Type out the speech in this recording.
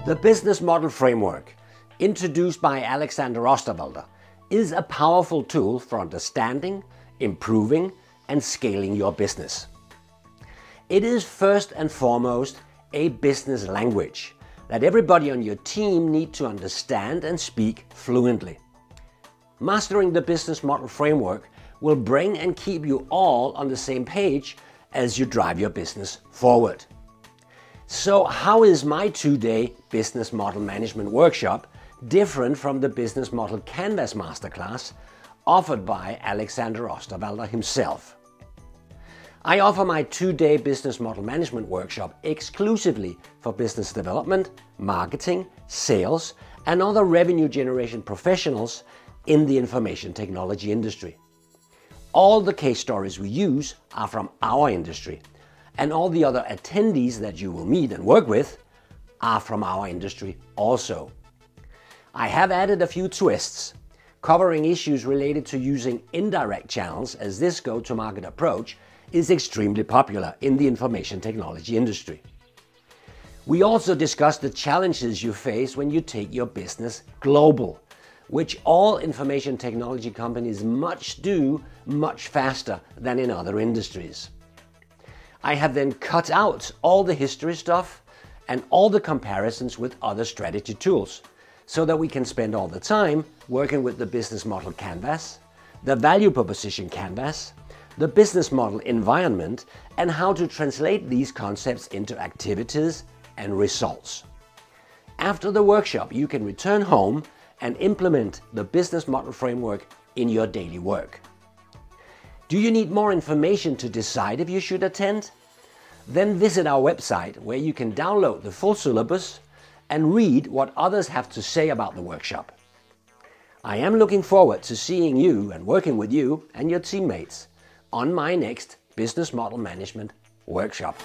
The business model framework, introduced by Alexander Osterwalder, is a powerful tool for understanding, improving, and scaling your business. It is first and foremost a business language that everybody on your team needs to understand and speak fluently. Mastering the business model framework will bring and keep you all on the same page as you drive your business forward. So how is my 2-day business model management workshop different from the business model canvas masterclass offered by Alexander Osterwalder himself? I offer my 2-day business model management workshop exclusively for business development, marketing, sales, and other revenue generation professionals in the information technology industry. All the case stories we use are from our industry, and all the other attendees that you will meet and work with are from our industry also. I have added a few twists, covering issues related to using indirect channels, as this go-to-market approach is extremely popular in the information technology industry. We also discuss the challenges you face when you take your business global, which all information technology companies do much faster than in other industries. I have then cut out all the history stuff and all the comparisons with other strategy tools, so that we can spend all the time working with the business model canvas, the value proposition canvas, the business model environment, and how to translate these concepts into activities and results. After the workshop, you can return home and implement the business model framework in your daily work. Do you need more information to decide if you should attend? Then visit our website, where you can download the full syllabus and read what others have to say about the workshop. I am looking forward to seeing you and working with you and your teammates on my next business model management workshop.